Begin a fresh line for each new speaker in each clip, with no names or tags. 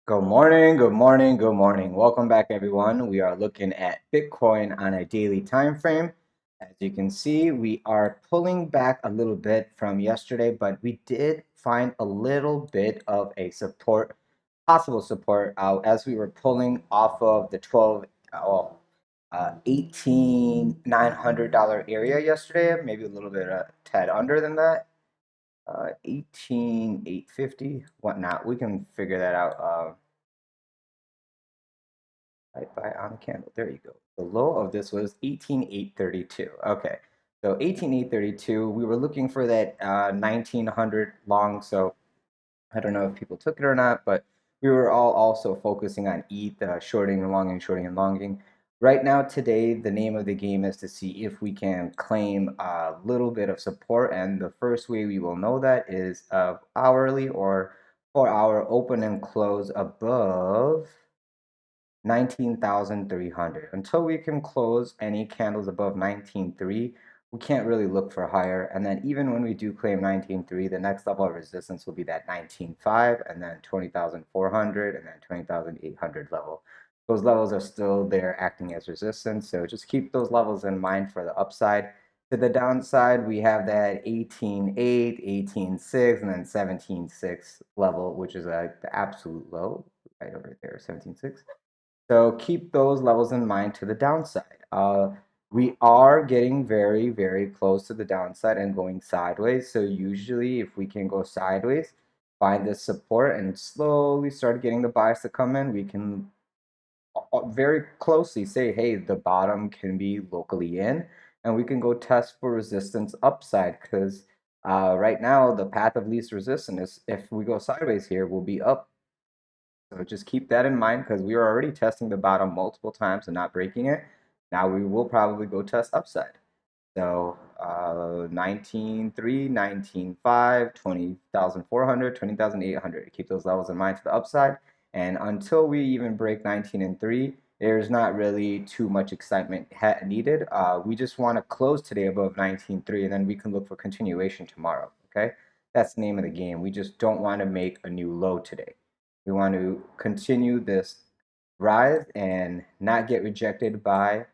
Good morning, good morning, good morning. Welcome back, everyone. We are looking at Bitcoin on a daily time frame. As you can see, we are pulling back a little bit from yesterday, but we did find a little bit of a support, possible support, as we were pulling off of the 18,900 area yesterday, maybe a little bit tad under than that. 18,850, whatnot. We can figure that out. Right by on the candle. There you go. The low of this was 18,832. Okay. So 18,832, we were looking for that 1900 long. So I don't know if people took it or not, but we were all also focusing on ETH, shorting and longing, shorting and longing. Right now, today, the name of the game is to see if we can claim a little bit of support. And the first way we will know that is hourly or 4-hour open and close above 19,300. Until we can close any candles above 19.3, we can't really look for higher. And then even when we do claim 19.3, the next level of resistance will be that 19.5 and then 20,400 and then 20,800 level. Those levels are still there acting as resistance. So just keep those levels in mind for the upside. To the downside, we have that 18.8, 18.6, and then 17.6 level, which is the absolute low right over there, 17.6. So keep those levels in mind to the downside. We are getting very, very close to the downside and going sideways. So usually if we can go sideways, find this support and slowly start getting the buys to come in, we can very closely say, hey, the bottom can be locally in, and we can go test for resistance upside because right now the path of least resistance is if we go sideways here, we'll be up. So just keep that in mind because we are already testing the bottom multiple times and not breaking it. Now we will probably go test upside. So 19.3, 19.5, 20,400, 20,800. Keep those levels in mind to the upside. And until we even break 19 and 3, there's not really too much excitement needed. We just want to close today above 19.3 and then we can look for continuation tomorrow. Okay, that's the name of the game. We just don't want to make a new low today. We want to continue this rise and not get rejected by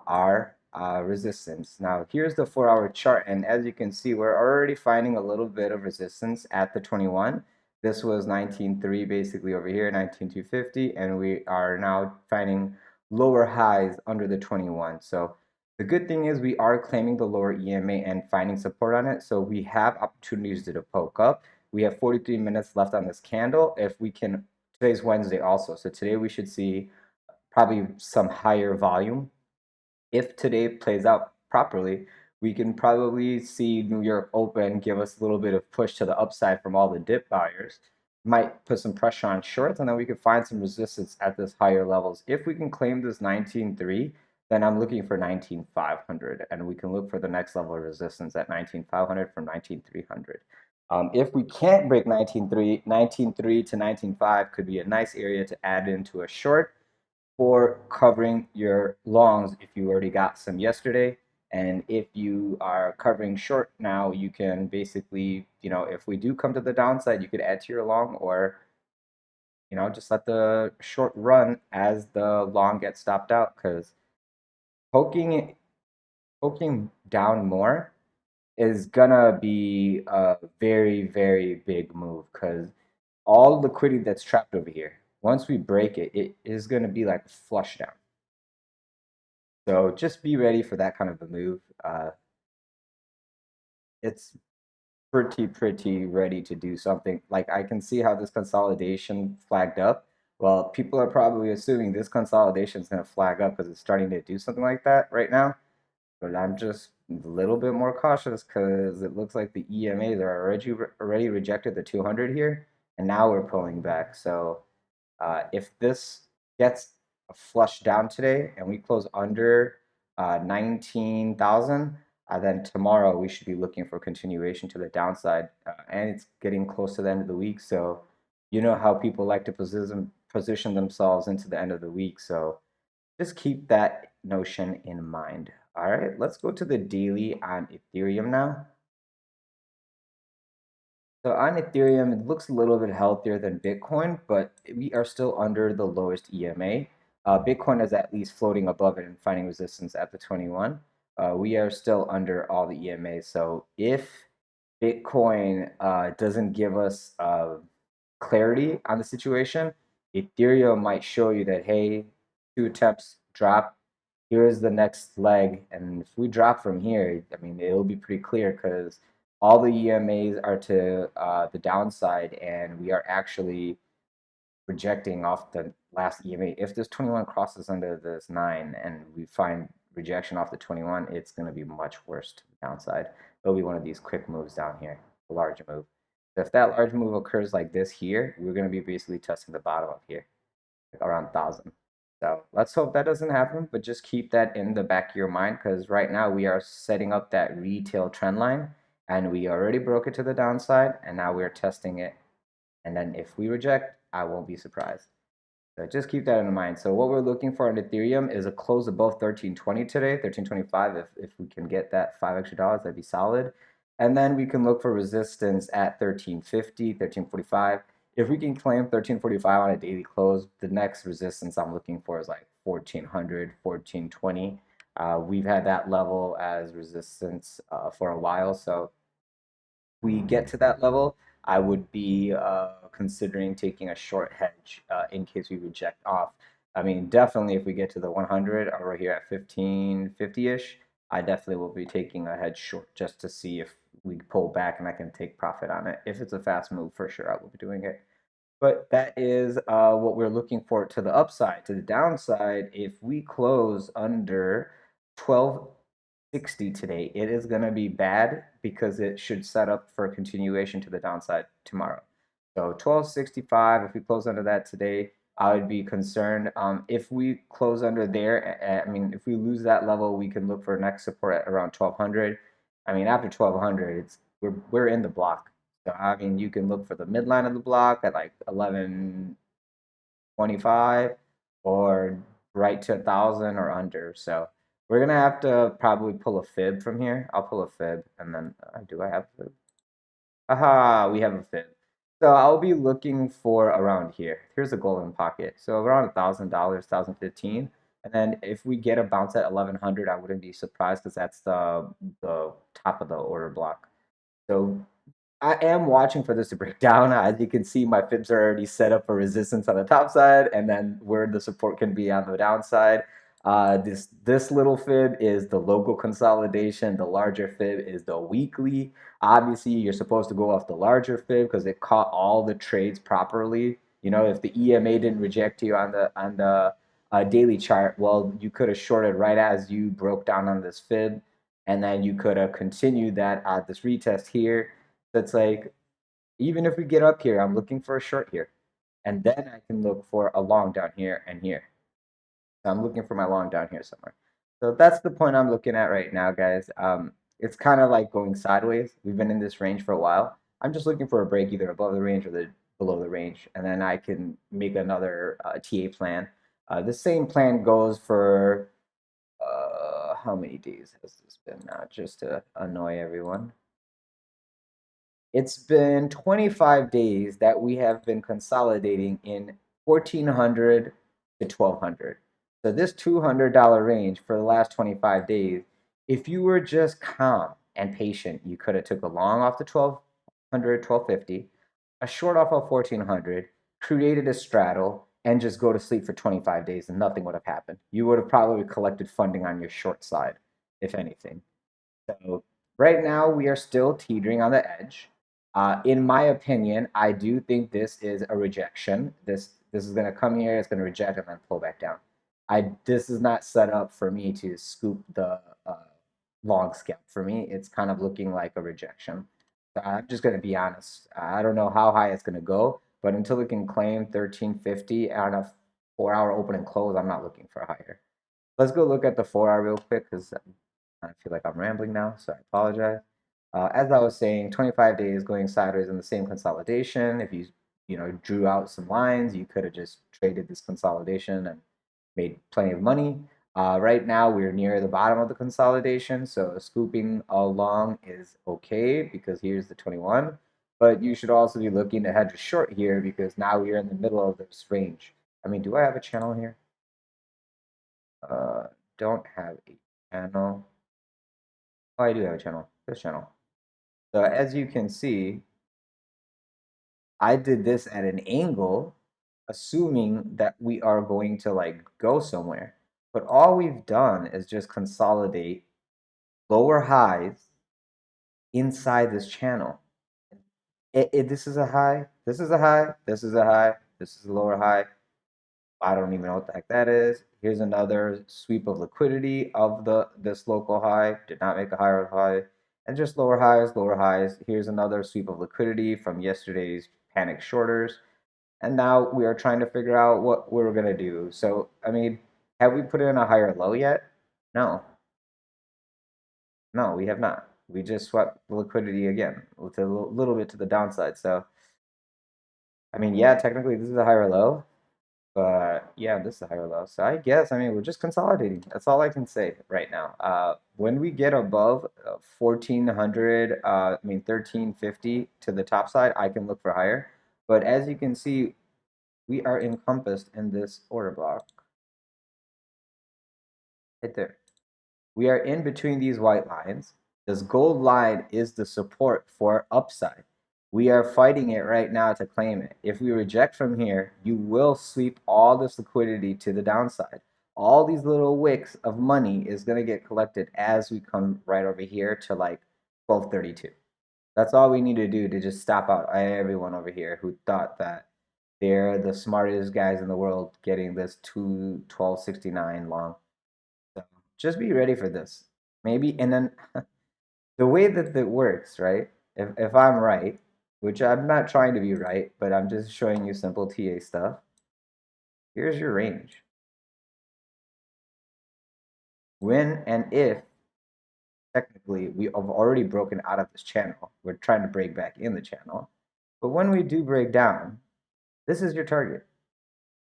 our resistance. Now, here's the 4-hour chart, and as you can see, we're already finding a little bit of resistance at the 21. This was 19.3 basically over here, 19.250, and we are now finding lower highs under the 21. So the good thing is we are claiming the lower EMA and finding support on it, so we have opportunities to poke up. We have 43 minutes left on this candle. If we can, today's Wednesday also, so today we should see probably some higher volume. If today plays out properly, we can probably see New York open, give us a little bit of push to the upside from all the dip buyers. Might put some pressure on shorts, and then we could find some resistance at this higher levels. If we can claim this 19.3, then I'm looking for 19.500, and we can look for the next level of resistance at 19.500 from 19.300. If we can't break 19.3, 19.3 to 19.5 could be a nice area to add into a short for covering your longs if you already got some yesterday. And if you are covering short now, you can basically, if we do come to the downside, you could add to your long or, just let the short run as the long gets stopped out because poking poking down more is gonna be a very, very big move because all liquidity that's trapped over here, once we break it, it is gonna be like flush down. So just be ready for that kind of a move. It's pretty ready to do something. Like I can see how this consolidation flagged up. Well, people are probably assuming this consolidation is going to flag up because it's starting to do something like that right now. But I'm just a little bit more cautious because it looks like the EMAs are already rejected the 200 here, and now we're pulling back. So if this gets flushed down today and we close under 19,000, then tomorrow we should be looking for continuation to the downside. And it's getting close to the end of the week. So you know how people like to position themselves into the end of the week. So just keep that notion in mind. All right, let's go to the daily on Ethereum now. So on Ethereum, it looks a little bit healthier than Bitcoin, but we are still under the lowest EMA. Bitcoin is at least floating above it and finding resistance at the 21. We are still under all the EMAs. So if Bitcoin doesn't give us clarity on the situation, Ethereum might show you that, hey, 2 attempts drop. Here's the next leg. And if we drop from here, I mean, it'll be pretty clear because all the EMAs are to the downside, and we are actually rejecting off the last EMA. If this 21 crosses under this 9 and we find rejection off the 21, it's going to be much worse to the downside. It'll be one of these quick moves down here, a large move. So if that large move occurs like this here, we're going to be basically testing the bottom up here, like around 1,000. So let's hope that doesn't happen, but just keep that in the back of your mind because right now we are setting up that retail trend line and we already broke it to the downside and now we're testing it. And then if we reject, I won't be surprised. So just keep that in mind. So what we're looking for in Ethereum is a close above 1320 today, 1325. If we can get that $5 extra, that'd be solid. And then we can look for resistance at 1350, 1345. If we can claim 1345 on a daily close, the next resistance I'm looking for is like 1400, 1420. We've had that level as resistance for a while. So we get to that level, I would be considering taking a short hedge in case we reject off. I mean, definitely if we get to the 100 over here at 1550-ish, I definitely will be taking a hedge short just to see if we pull back and I can take profit on it. If it's a fast move, for sure, I will be doing it. But that is what we're looking for to the upside. To the downside, if we close under 1260 today, it is going to be bad because it should set up for a continuation to the downside tomorrow. So 1265, if we close under that today, I would be concerned. If we close under there, I mean, if we lose that level, we can look for next support at around 1200. I mean, after 1200, we're in the block. So I mean, you can look for the midline of the block at like 1125 or right to 1,000 or under. So we're gonna have to probably pull a fib from here. I'll pull a fib and then do I have a fib? Aha, we have a fib. So I'll be looking for around here. Here's a golden pocket. So around $1,000, 1,015. And then if we get a bounce at 1,100, I wouldn't be surprised because that's the top of the order block. So I am watching for this to break down. As you can see, my fibs are already set up for resistance on the top side, and then where the support can be on the downside. This little fib is the local consolidation. The larger fib is the weekly. Obviously, you're supposed to go off the larger fib because it caught all the trades properly. You know, if the EMA didn't reject you on the daily chart, well, you could have shorted right as you broke down on this fib, and then you could have continued that at this retest here. That's like, even if we get up here, I'm looking for a short here. And then I can look for a long down here and here. So I'm looking for my long down here somewhere. So that's the point I'm looking at right now, guys. It's kind of like going sideways. We've been in this range for a while. I'm just looking for a break either above the range or below the range. And then I can make another TA plan. The same plan goes for how many days has this been now, just to annoy everyone. It's been 25 days that we have been consolidating in 1,400 to 1,200. So this $200 range for the last 25 days, if you were just calm and patient, you could have took a long off the 1,200, 1,250, a short off of 1,400, created a straddle, and just go to sleep for 25 days and nothing would have happened. You would have probably collected funding on your short side, if anything. So right now we are still teetering on the edge. In my opinion, I do think this is a rejection. This is going to come here, it's going to reject, and then pull back down. This is not set up for me to scoop the long scalp. For me, it's kind of looking like a rejection. So I'm just going to be honest. I don't know how high it's going to go, but until we can claim 1350 on a 4-hour open and close, I'm not looking for higher. Let's go look at the 4-hour real quick because I feel like I'm rambling now, so I apologize. As I was saying, 25 days going sideways in the same consolidation. If you know drew out some lines, you could have just traded this consolidation and made plenty of money. Right now, we're near the bottom of the consolidation, so scooping along is okay because here's the 21. But you should also be looking to hedge a short here because now we are in the middle of this range. I mean, do I have a channel here? Uh, don't have a channel. Oh, I do have a channel. This channel. So as you can see, I did this at an angle, assuming that we are going to like go somewhere. But all we've done is just consolidate lower highs inside this channel. This is a high, this is a high, this is a high, this is a lower high. I don't even know what the heck that is. Here's another sweep of liquidity of this local high. Did not make a higher high. And just lower highs, lower highs. Here's another sweep of liquidity from yesterday's panic shorters. And now we are trying to figure out what we're going to do. So, I mean, have we put in a higher low yet? No. No, we have not. We just swept the liquidity again with a little bit to the downside. So, I mean, yeah, technically this is a higher low. But yeah, this is a higher low. So I guess, I mean, we're just consolidating. That's all I can say right now. When we get above 1400, I mean, 1350 to the top side, I can look for higher. But as you can see, we are encompassed in this order block right there. We are in between these white lines. This gold line is the support for upside. We are fighting it right now to claim it. If we reject from here, you will sweep all this liquidity to the downside. All these little wicks of money is going to get collected as we come right over here to like 1232. That's all we need to do to just stop out everyone over here who thought that they're the smartest guys in the world getting this 1269 long. So just be ready for this. Maybe, and then the way that it works, right? If I'm right, which I'm not trying to be right, but I'm just showing you simple TA stuff. Here's your range. When and if technically we have already broken out of this channel, we're trying to break back in the channel. But when we do break down, this is your target.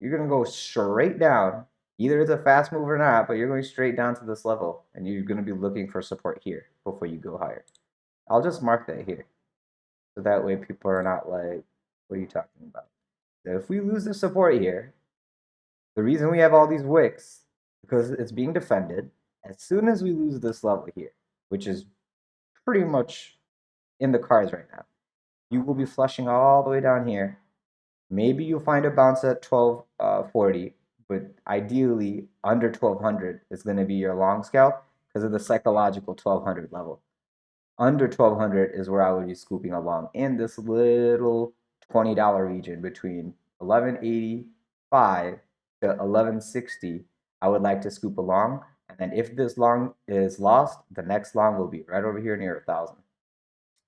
You're going to go straight down. Either it's a fast move or not, but you're going straight down to this level, and you're going to be looking for support here before you go higher. I'll just mark that here. So that way people are not like, what are you talking about? So if we lose the support here, the reason we have all these wicks, because it's being defended, as soon as we lose this level here, which is pretty much in the cards right now, you will be flushing all the way down here. Maybe you'll find a bounce at 1240, but ideally under 1200 is going to be your long scalp because of the psychological 1200 level. Under 1200 is where I would be scooping along in this little $20 region between 1185 to 1160. I would like to scoop along. And then if this long is lost, the next long will be right over here near 1000.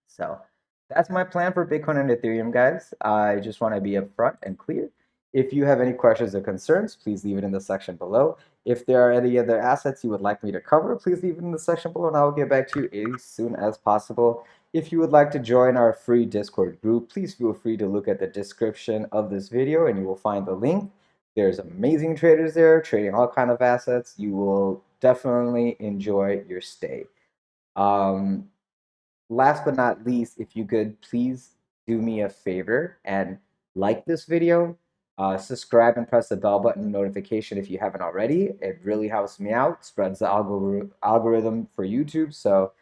So that's my plan for Bitcoin and Ethereum, guys. I just want to be upfront and clear. If you have any questions or concerns, please leave it in the section below. If there are any other assets you would like me to cover, please leave it in the section below and I will get back to you as soon as possible. If you would like to join our free Discord group, please feel free to look at the description of this video and you will find the link. There's amazing traders there trading all kinds of assets. You will definitely enjoy your stay. Last but not least, if you could please do me a favor and like this video, subscribe and press the bell button notification if you haven't already. It really helps me out, spreads the algorithm for YouTube. So,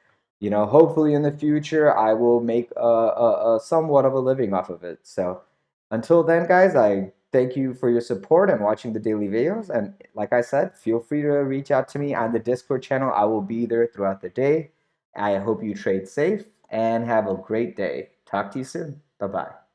you know, hopefully in the future, I will make a somewhat of a living off of it. So until then, guys, I thank you for your support and watching the daily videos. And like I said, feel free to reach out to me on the Discord channel. I will be there throughout the day. I hope you trade safe and have a great day. Talk to you soon. Bye-bye.